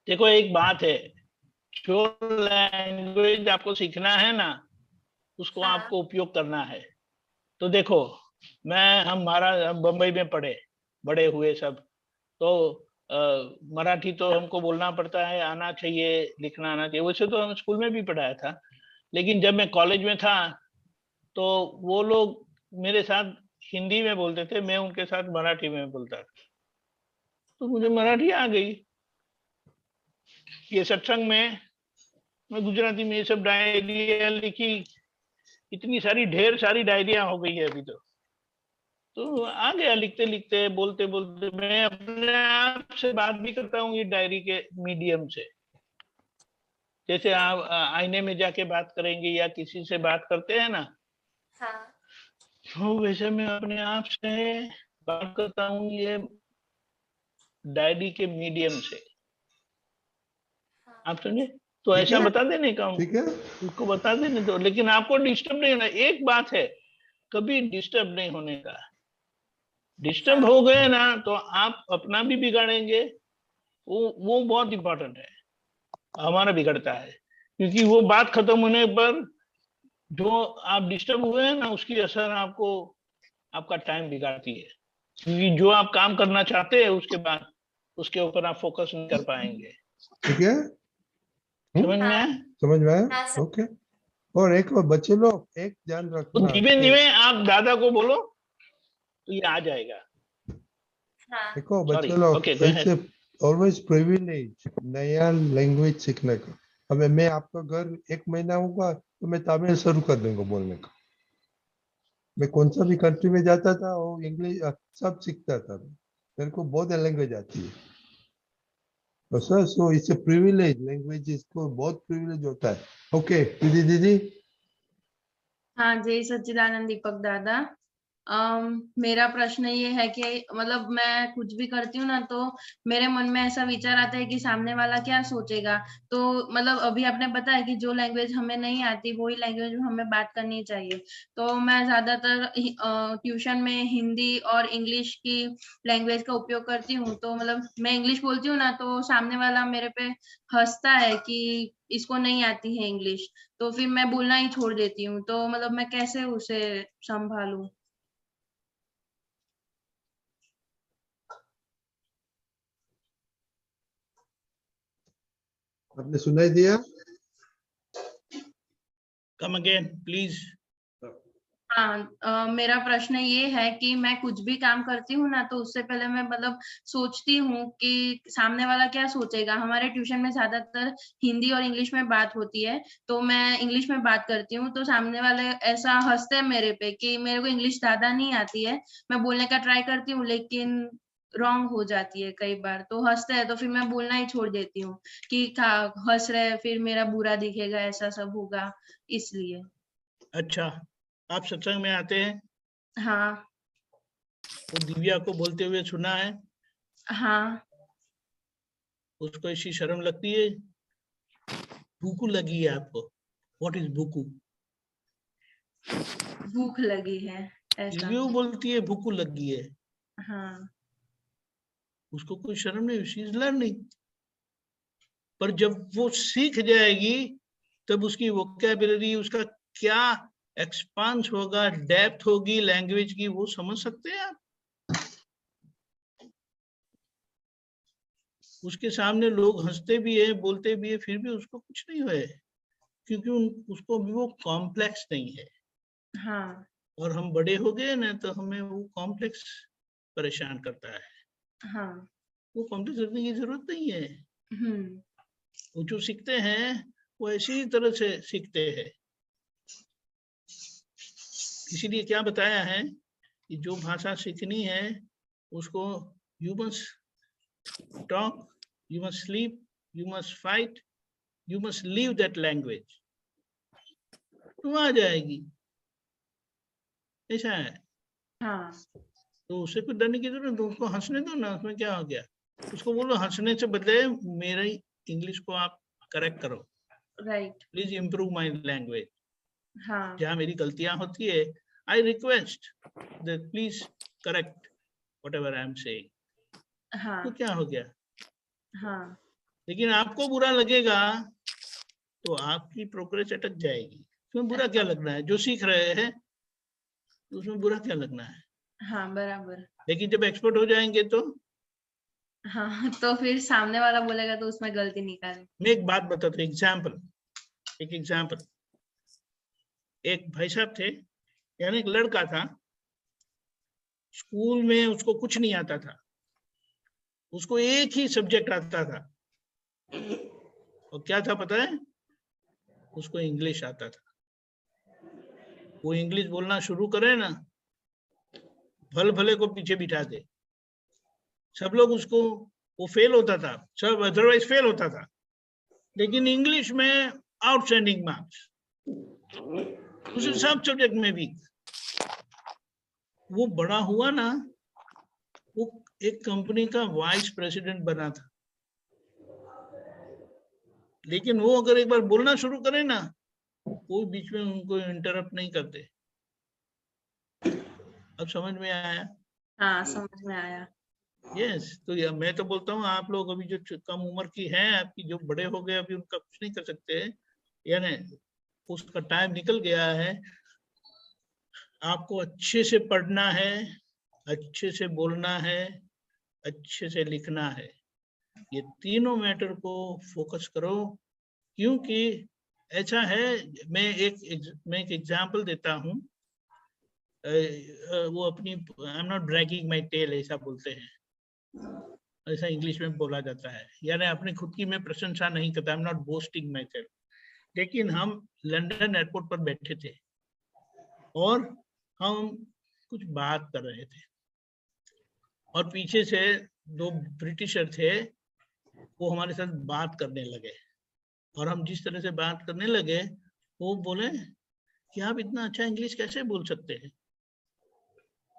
S11: देखो एक बात है, जो लैंग्वेज आपको सीखना है ना, उसको
S3: हाँ
S11: आपको उपयोग करना है। तो देखो हम बम्बई में पढ़े बड़े हुए सब, तो अ, मराठी तो हमको बोलना पड़ता है, आना चाहिए, लिखना आना चाहिए। वैसे तो हम स्कूल में भी पढ़ाया था, लेकिन जब मैं कॉलेज में था तो वो लोग मेरे साथ हिंदी में बोलते थे, मैं उनके साथ मराठी में बोलता था, तो मुझे मराठी आ गई। ये सत्संग में मैं गुजराती में ये सब डायरिया लिखी, इतनी सारी ढेर सारी डायरिया हो गई है अभी तो आ गया लिखते लिखते बोलते बोलते। मैं अपने आप से बात भी करता हूँ ये डायरी के मीडियम से, जैसे आप आईने में जाके बात करेंगे या किसी से बात करते हैं ना,
S3: हाँ
S11: तो वैसे मैं अपने आप से बात करता हूँ ये डायरी के मीडियम से।
S3: हाँ
S11: आप समझे? तो
S1: ठीक
S11: ऐसा
S1: है,
S11: बता देने का
S1: ठीक है।
S11: उसको बता देने दो, लेकिन आपको डिस्टर्ब नहीं होना। एक बात है, कभी डिस्टर्ब नहीं होने का। डिस्टर्ब
S3: हाँ
S11: हो गए ना तो आप अपना भी बिगाड़ेंगे, वो बहुत इंपॉर्टेंट है, हमारा बिगड़ता है। क्योंकि वो बात खत्म होने पर जो आप डिस्टर्ब हुए हैं ना, उसकी असर आपको आपका टाइम बिगाड़ती है। क्योंकि जो आप काम करना चाहते हैं उसके बाद उसके ऊपर आप फोकस नहीं कर पाएंगे।
S1: ठीक है,
S11: समझ में
S3: हाँ
S11: आया?
S1: समझ में आया?
S3: हाँ
S1: ओके। और एक और बच्चे लोग एक ध्यान
S11: तो
S1: रखना
S11: धीमे
S1: कि
S11: धीमे आप दादा को बोलो तो ये आ जाएगा।
S3: हाँ
S1: देखो
S11: सॉरी,
S1: बच्चे लोग,
S11: okay go
S1: it's
S11: ahead.
S1: Always privilege नया लैंग्वेज सीखने का। अब मैं आपका घर एक महीना होगा तो मैं तमिल शुरू कर दूंगा बोलने का। मैं कौन सा भी कंट्री में जाता था वो इंग्लिश सब सीखता था। मेरे को बहुत लैंग्वेज आती है। तो sir so it's a privilege, language इसको बहुत प्रिविलेज होता है। ओके दीदी, दीदी
S2: हाँ जय सच्चिदानंद दीपक दादा। मेरा प्रश्न ये है कि मतलब मैं कुछ भी करती हूँ ना तो मेरे मन में ऐसा विचार आता है कि सामने वाला क्या सोचेगा। तो मतलब अभी आपने बताया कि जो लैंग्वेज हमें नहीं आती वही लैंग्वेज में हमें बात करनी चाहिए। तो मैं ज्यादातर ट्यूशन में हिंदी और इंग्लिश की लैंग्वेज का उपयोग करती हूँ। तो मतलब मैं इंग्लिश बोलती हूँ ना तो सामने वाला मेरे पे हंसता है कि इसको नहीं आती है इंग्लिश, तो फिर मैं बोलना ही छोड़ देती हूँ। तो मतलब मैं कैसे उसे संभालूं?
S1: आपने सुनाई दिया?
S11: Come again please.
S2: हाँ, मेरा प्रश्न ये है कि मैं कुछ भी काम करती हूँ ना तो उससे पहले मैं मतलब सोचती हूँ कि सामने वाला क्या सोचेगा। हमारे ट्यूशन में ज्यादातर हिंदी और इंग्लिश में बात होती है, तो मैं इंग्लिश में बात करती हूँ तो सामने वाले ऐसा हंसते हैं मेरे पे कि मेरे को इंग्लिश ज्यादा नहीं आती है। मैं बोलने का ट्राई करती हूँ लेकिन रॉन्ग हो जाती है कई बार, तो हंसते हैं तो फिर मैं बोलना ही छोड़ देती हूँ कि हंस रहे फिर मेरा बुरा दिखेगा, ऐसा सब होगा इसलिए।
S11: अच्छा, आप सत्संग में आते हैं?
S2: हाँ।
S11: वो दिव्या को बोलते हुए सुना है?
S2: हाँ।
S11: उसको ऐसी शर्म लगती है? भूकू लगी है आपको? व्हाट इज भूकू?
S2: भूख लगी है ऐसा।
S11: दिव्या बोलती है भूकू लगी है।
S2: हाँ।
S11: उसको कोई शर्म नहीं, शी इज लर्निंग। पर जब वो सीख जाएगी तब उसकी वोकैबुलरी, उसका क्या एक्सपांस होगा, डेप्थ होगी लैंग्वेज की, वो समझ सकते हैं आप? उसके सामने लोग हंसते भी है, बोलते भी है, फिर भी उसको कुछ नहीं हुआ है, क्योंकि उसको भी वो कॉम्प्लेक्स नहीं है।
S2: हाँ।
S11: और हम बड़े हो गए ना तो हमें वो कॉम्प्लेक्स परेशान करता है।
S2: हाँ।
S11: वो कॉम्प्लेक्स रखने की जरूरत नहीं है। वो जो सीखते हैं वो ऐसी तरह से सीखते हैं। इसीलिए क्या बताया है कि जो भाषा सीखनी है उसको you must talk, you must sleep, you must fight, you must live that language, तो आ जाएगी। ऐसा है।
S2: हाँ।
S11: तो उससे कुछ डरने की जरूरत नहीं, उसको हंसने दो ना, उसमें क्या हो गया। उसको बोलो हंसने से बदले मेरी इंग्लिश को आप करेक्ट करो,
S2: right.
S11: Please improve my language.
S2: हाँ।
S11: जहाँ मेरी गलतियां होती है, I request that please correct whatever I am saying.
S2: हाँ।
S11: तो क्या हो गया।
S2: हाँ।
S11: लेकिन आपको बुरा लगेगा तो आपकी प्रोग्रेस अटक जाएगी। उसमें बुरा क्या लगना है, जो सीख रहे हैं उसमें बुरा क्या लगना है।
S2: हाँ बराबर।
S11: लेकिन जब एक्सपर्ट हो जाएंगे तो
S2: हाँ तो फिर सामने वाला बोलेगा तो उसमें गलती निकाले।
S11: मैं एक बात बताता हूँ, एक एग्जाम्पल। एक भाई साहब थे, यानी एक लड़का था, स्कूल में उसको कुछ नहीं आता था, उसको एक ही सब्जेक्ट आता था, और क्या था पता है, उसको इंग्लिश आता था। वो इंग्लिश बोलना शुरू करे ना, भल भले को पीछे बिठा दे। सब लोग उसको, वो फेल होता था, सब अदरवाइज फेल होता था, लेकिन इंग्लिश में आउटस्टैंडिंग मार्क्स, दूसरे सब सब्जेक्ट में भी। वो बड़ा हुआ ना, वो एक कंपनी का वाइस प्रेसिडेंट बना था। लेकिन वो अगर एक बार बोलना शुरू करे ना, कोई बीच में उनको इंटरप्ट नहीं करते। अब समझ में आया?
S2: हाँ समझ में आया।
S11: यस। तो मैं तो बोलता हूँ आप लोग अभी जो कम उम्र की हैं आपकी, जो बड़े हो गए अभी, उनका कुछ नहीं कर सकते, यानी उसका टाइम निकल गया है। आपको अच्छे से पढ़ना है, अच्छे से बोलना है, अच्छे से लिखना है। ये तीनों मैटर को फोकस करो, क्योंकि ऐसा है, मैं एक एग्जांपल देता हूँ। वो अपनी, I am not bragging my tail ऐसा बोलते हैं, ऐसा इंग्लिश में बोला जाता है, यानी अपनी खुद की मैं प्रशंसा नहीं करता, आई am not boasting my self. लेकिन हम लंदन एयरपोर्ट पर बैठे थे और हम कुछ बात कर रहे थे, और पीछे से दो ब्रिटिशर थे, वो हमारे साथ बात करने लगे। और हम जिस तरह से बात करने लगे, वो बोले कि आप इतना अच्छा इंग्लिश कैसे बोल सकते हैं।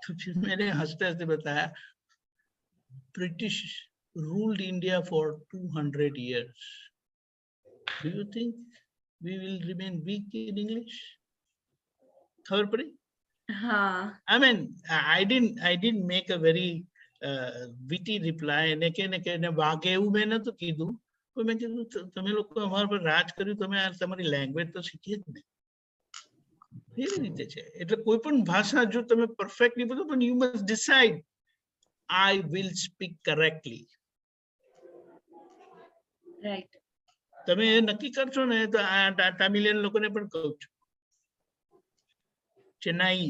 S11: तो फिर मैंने हंसते हंसते बताया, British ruled India for 200 years. Do you think we will remain weak in English? खबर पड़ी?
S2: हाँ
S11: I mean, I didn't make a very witty reply. ने वागेऊ मैंने तो कीधु, तो मैं कीधु તમે લોકો અમારા પર રાજ કર્યું, તમે તમારી લેંગ્વેજ તો શીખી જ ને. એવી રીતે છે. એટલે કોઈ પણ ભાષા જો તમે પરફેક્ટ નહીં બોલો, પણ you must decide, I will speak correctly.
S2: Right.
S11: તમે નક્કી કરશો ને તો આ તામિલિયન લોકોને પણ કહું છું, चेन्नई,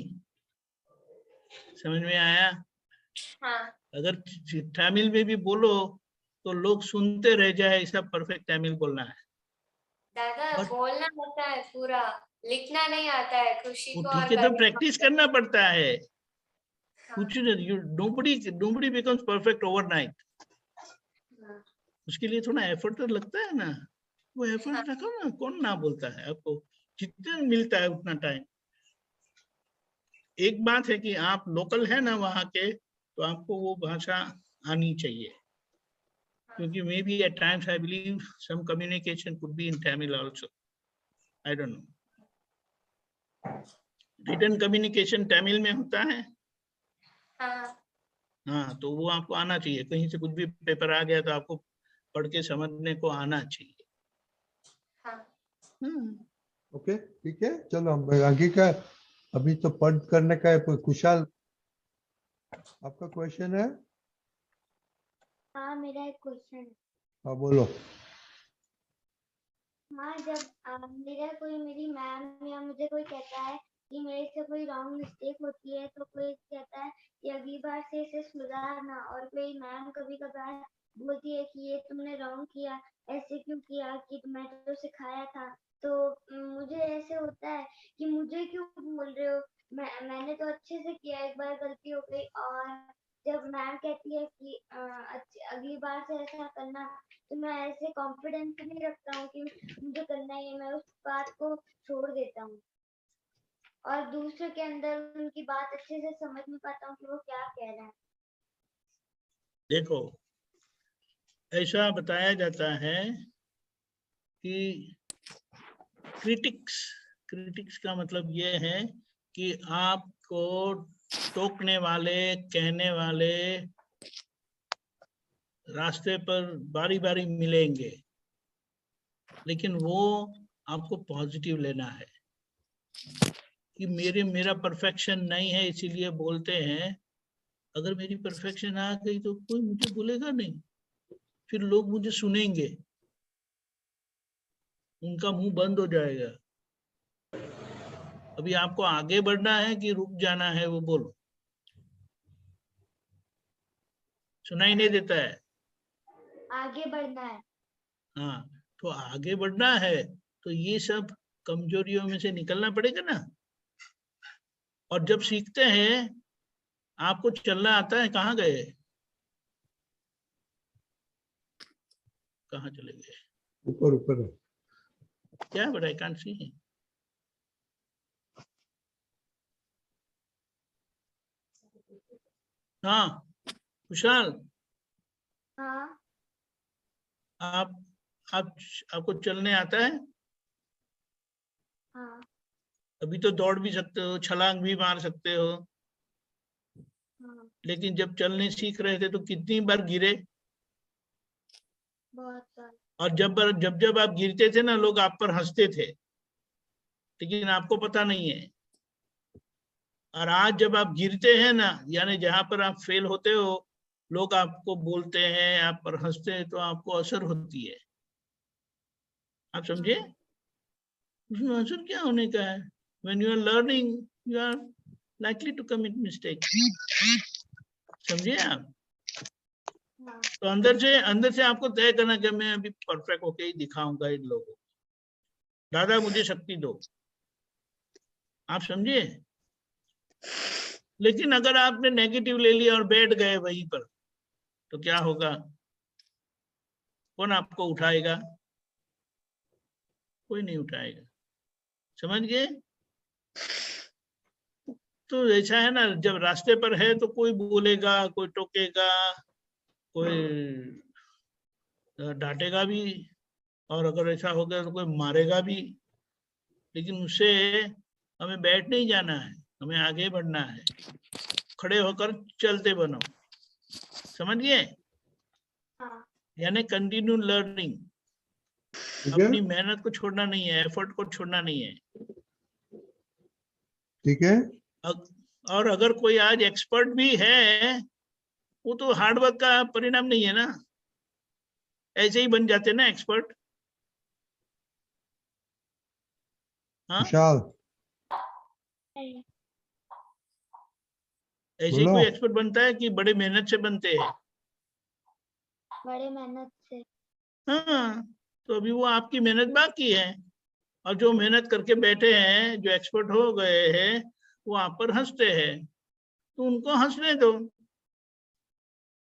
S11: समझ में आया?
S3: हाँ
S11: अगर तमिल में भी बोलो तो लोग सुनते रह जाए, ऐसा परफेक्ट तमिल बोलना है.
S3: दादा
S11: और-
S3: बोलना होता है पूरा, लिखना नहीं आता है खुशी
S11: वो
S3: को.
S11: ठीक
S3: और
S11: है, तो
S3: करने
S11: प्रैक्टिस
S3: को-
S11: करना पड़ता है.
S3: हाँ,
S11: कुछ nobody becomes perfect overnight.
S3: हाँ,
S11: उसके लिए थोड़ा एफर्ट तो लगता है ना. वो एफर्ट रखो ना, कौन ना बोलता है आपको, जितना मिलता है उतना टाइम. एक बात है कि आप लोकल है ना वहाँ के, तो आपको वो भाषा आनी चाहिए, क्योंकि maybe at times I believe some communication could be in Tamil also. I don't know. Written communication Tamil में होता है.
S3: हाँ,
S11: हाँ, तो वो आपको आना चाहिए. कहीं से कुछ भी पेपर आ गया तो आपको पढ़ के समझने को आना चाहिए.
S3: हाँ.
S1: ओके ठीक है, चलो हम आगे का अभी तो पढ़ करने का है. कुशाल, आपका क्वेश्चन है?
S5: हाँ मेरा एक क्वेश्चन है.
S1: हाँ बोलो.
S5: हाँ जब मेरी मैम या मुझे कोई कहता है कि मेरे से कोई रॉन्ग मिस्टेक होती है, तो कोई कहता है कि अगली बार से इसे सुधारना, और कोई मैम कभी कभार बोलती है कि ये तुमने रॉन्ग किया, ऐसे क्यों किया, कि तुम्हें तो सिखाया था. तो मुझे ऐसे होता है कि मुझे क्यों बोल रहे हो, मैंने तो अच्छे से किया, एक बार गलती हो गई. और जब मैम कहती है कि अगली बार से ऐसा करना, तो मैं ऐसे कॉन्फिडेंस नहीं रखता हूँ कि मुझे करना ही है, मैं उस बात को छोड़ देता हूँ और दूसरे के अंदर उनकी बात अच्छे से समझ नहीं पाता हूँ कि वो क्या कह रहे हैं.
S11: देखो, ऐसा बताया जाता है कि क्रिटिक्स का मतलब ये है कि आपको टोकने वाले, कहने वाले रास्ते पर बारी बारी मिलेंगे, लेकिन वो आपको पॉजिटिव लेना है कि मेरा परफेक्शन नहीं है इसीलिए बोलते हैं. अगर मेरी परफेक्शन आ गई तो कोई मुझे बोलेगा नहीं, फिर लोग मुझे सुनेंगे, उनका मुंह बंद हो जाएगा. अभी आपको आगे बढ़ना है कि रुक जाना है, वो बोलो. सुनाई नहीं देता है?
S5: आगे बढ़ना है.
S11: हाँ, तो आगे बढ़ना है तो ये सब कमजोरियों में से निकलना पड़ेगा ना. और जब सीखते हैं, आपको चलना आता है, कहाँ गए, कहाँ चले गए?
S1: ऊपर ऊपर है.
S11: क्या बड़ा, आई कांट सी. हाँ कुशाल,
S5: हाँ
S11: आपको चलने आता है?
S5: हाँ
S11: अभी तो दौड़ भी सकते हो, छलांग भी मार सकते हो,
S5: हाँ.
S11: लेकिन जब चलने सीख रहे थे तो कितनी बार गिरे?
S5: बहुत बार.
S11: और जब आप गिरते थे ना, लोग आप पर हंसते थे, लेकिन आपको पता नहीं है. और आज जब आप गिरते हैं ना, यानी जहां पर आप फेल होते हो, लोग आपको बोलते हैं, आप पर हंसते हैं, तो आपको असर होती है. आप समझे? उसमें असर क्या होने का है? When you are learning, you are likely to commit mistake. समझे आप?
S5: हाँ.
S11: तो अंदर से आपको तय करना कि मैं अभी परफेक्ट होके ही दिखाऊंगा इन लोगों को. दादा मुझे शक्ति दो. आप समझे? लेकिन अगर आपने नेगेटिव ले लिया और बैठ गए वहीं पर, तो क्या होगा? कौन आपको उठाएगा? कोई नहीं उठाएगा. समझ गए? तो ऐसा है ना, जब रास्ते पर है तो कोई बोलेगा, कोई टोकेगा, कोई डांटेगा भी, और अगर ऐसा हो गया तो कोई मारेगा भी। लेकिन उससे हमें बैठ नहीं जाना है, हमें आगे बढ़ना है, खड़े होकर चलते बनो। समझ गए? यानी कंटिन्यू लर्निंग,
S1: ठीक है,
S11: अपनी मेहनत को छोड़ना नहीं है, एफर्ट को छोड़ना नहीं है।
S1: ठीक है।
S11: और अगर कोई आज एक्सपर्ट भी है, वो तो हार्डवर्क का परिणाम नहीं है ना, ऐसे ही बन जाते ना एक्सपर्ट। हाँ,
S1: विशाल
S11: ऐसे ही
S1: बोलो।
S11: कोई एक्सपर्ट बनता है कि बड़े मेहनत से बनते हैं?
S5: बड़े मेहनत से।
S11: हाँ, तो अभी वो आपकी मेहनत बाकी है, और जो मेहनत करके बैठे हैं, जो एक्सपर्ट हो गए हैं, वो आप पर हंसते हैं, तो उनको हंसने दो,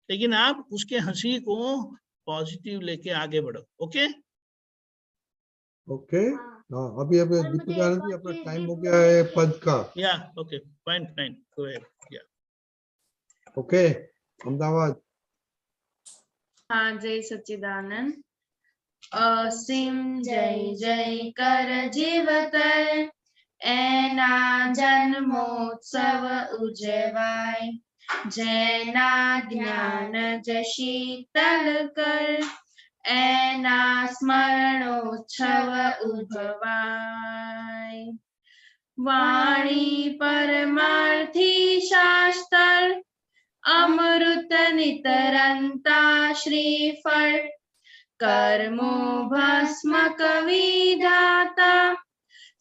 S11: लेकिन आप उसके हंसी को पॉजिटिव लेके आगे बढ़ो। ओके?
S1: ओके, हाँ, अभी अभी
S5: और मुझे
S1: दीपक
S5: एक
S1: आनंद
S5: और
S1: जी अपना
S5: चीज
S1: टाइम
S5: भी
S1: हो गया
S5: बोलनी
S1: है
S5: थी।
S1: पद का।
S11: या okay, fine fine, go ahead. या
S1: ओके, अहमदाबाद।
S2: हाँ, जय सच्चिदानंद। असीम जय जय कर जीवतर, एना जन्मोत्सव उजवाय, जैना ज्ञान जशीतल कर, एना स्मरणोत्सव उभवाय। वाणी परमार्थी शास्त्र, अमृत नितरंता श्रीफल, कर्मो भस्म कविदाता,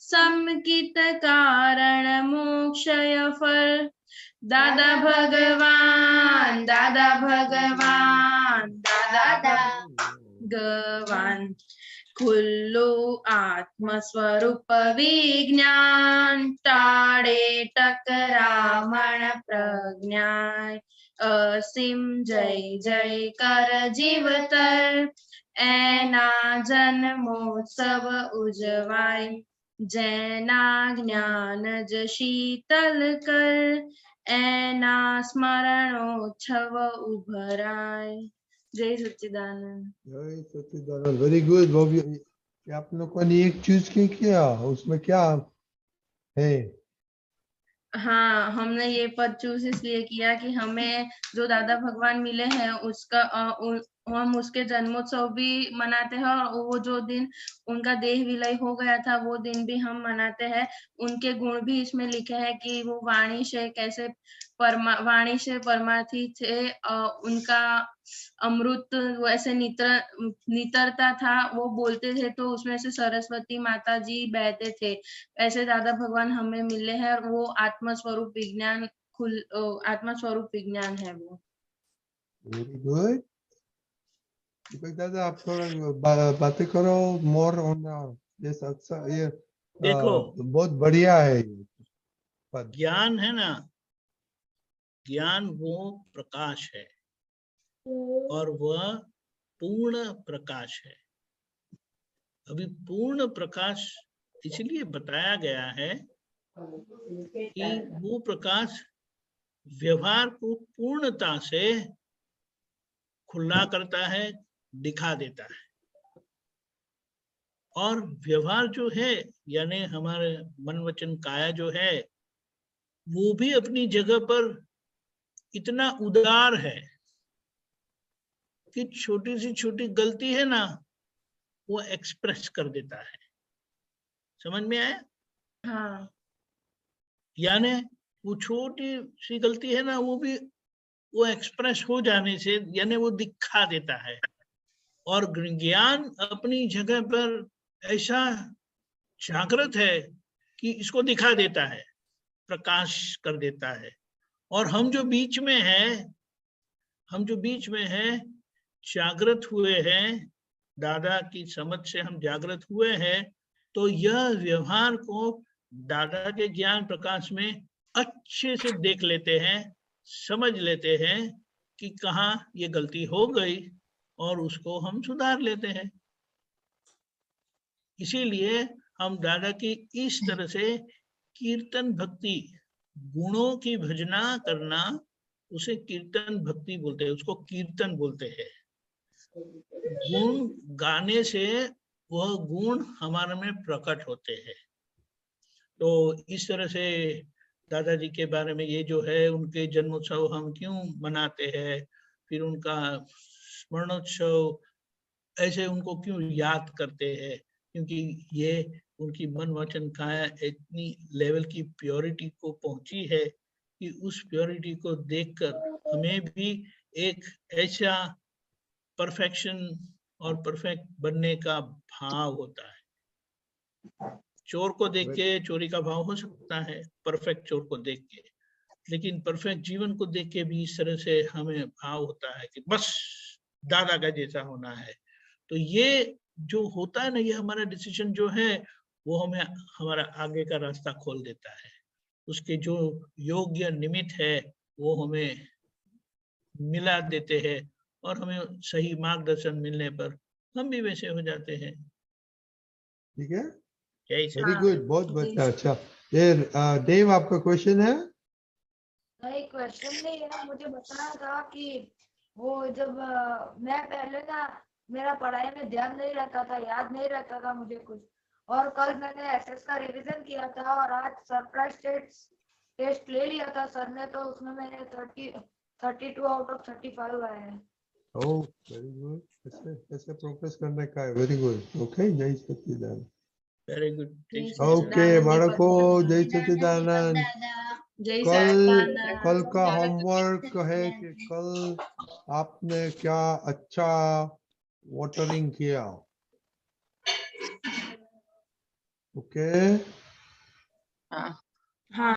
S2: समकित कारण मोक्षय फल। दादा भगवान, दादा भगवान, दादा भगवान, खुल्लो आत्म स्वरूप विज्ञान, टाळे टकरामण प्रज्ञाय। असीम जय जय कर जीवतर, एना जन्मोत्सव उजवाय, जैना ज्ञान शीतल कर, एना स्मरणोत्सव उभराय। जय सच्चिदानंद।
S1: जय सच्चिदानंद, वेरी गुड। वो भी आप लोगों ने एक चूज किया, उसमें क्या है?
S2: हाँ, हमने ये पद चूज इसलिए किया कि हमें जो दादा भगवान मिले हैं उसका हम उसके जन्मोत्सव भी मनाते हैं, और वो जो दिन उनका देह विलय हो गया था वो दिन भी हम मनाते हैं। उनके गुण भी इसमें लिखे हैं कि वो वाणी से कैसे वाणी से परमार्थी थे, उनका अमृत वैसे नितरता था, वो बोलते थे तो उसमें से सरस्वती माता जी बहते थे। ऐसे दादा भगवान हमें मिले हैं, और वो आत्म स्वरूप विज्ञान आत्मा स्वरूप विज्ञान है वो।
S1: Very good. दीपक दादा, आप थोड़ा बातें करो मोर ऑन ये ये
S11: देखो,
S1: बहुत बढ़िया है ये पद।
S11: ज्ञान है ना, ज्ञान वो प्रकाश है, और वह पूर्ण प्रकाश है। अभी पूर्ण प्रकाश इसलिए बताया गया है कि वो प्रकाश व्यवहार को पूर्णता से खुला करता है, दिखा देता है। और व्यवहार जो है, यानी हमारे मन वचन काया जो है, वो भी अपनी जगह पर इतना उदार है कि छोटी सी छोटी गलती है ना, वो एक्सप्रेस कर देता है। समझ में आया?
S2: हाँ,
S11: यानी वो छोटी सी गलती है ना, वो भी वो एक्सप्रेस हो जाने से, यानी वो दिखा देता है। और ज्ञान अपनी जगह पर ऐसा जागृत है कि इसको दिखा देता है, प्रकाश कर देता है। और हम जो बीच में हैं, जागृत हुए हैं, दादा की समझ से हम जागृत हुए हैं, तो यह व्यवहार को दादा के ज्ञान प्रकाश में अच्छे से देख लेते हैं, समझ लेते हैं कि कहाँ ये गलती हो गई, और उसको हम सुधार लेते हैं। इसीलिए हम दादा की इस तरह से कीर्तन भक्ति गुणों की भजना करना उसे कीर्तन भक्ति बोलते हैं, उसको कीर्तन बोलते हैं। गुण गाने से वह गुण हमारे में प्रकट होते हैं। तो इस तरह से दादाजी के बारे में ये जो है, उनके जन्मोत्सव हम क्यों मनाते हैं, फिर उनका स्मरणोत्सव ऐसे उनको क्यों याद करते हैं, क्योंकि ये उनकी मन वचन काया इतनी लेवल की प्योरिटी को पहुंची है कि उस प्योरिटी को देखकर हमें भी एक ऐसा परफेक्शन और परफेक्ट बनने का भाव होता है। चोर को देख के चोरी का भाव हो सकता है, परफेक्ट चोर को देख के, लेकिन परफेक्ट जीवन को देख के भी इस तरह से हमें भाव होता है कि बस दादा का जैसा होना है। तो ये जो होता है ना, ये हमारा डिसीजन जो है वो हमें हमारा आगे का रास्ता खोल देता है। उसके जो योग्य निमित्त है वो हमें मिला देते हैं और हमें सही मार्गदर्शन मिलने पर हम भी वैसे हो जाते हैं।
S1: ठीक है,
S11: जैसे
S1: वेरी गुड, बहुत बढ़िया। अच्छा, ये देव आपका क्वेश्चन है?
S8: नहीं, क्वेश्चन नहीं है, मुझे बताना था कि वो जब मैं पहले ना मेरा पढ़ाई में ध्यान नहीं रहता था, याद नहीं रहता था मुझे कुछ, और कल मैंने एसएस का रिवीजन किया था और आज सरप्राइज टेस्ट ले लिया था सर ने, तो उसमें मैंने 32 आउट ऑफ 35 आए हैं।
S1: ओह वेरी गुड, ऐसे प्रोग्रेस करने का है, वेरी गुड। ओके, जय सच्चिदानंद।
S11: Very good.
S1: ओके बाળકો, जय सच्चिदानंद।
S2: जय
S1: कल
S2: सच्चिदानंद।
S1: कल का होमवर्क है कि कल आपने क्या अच्छा वाटरिंग किया। ओके,
S2: हाँ।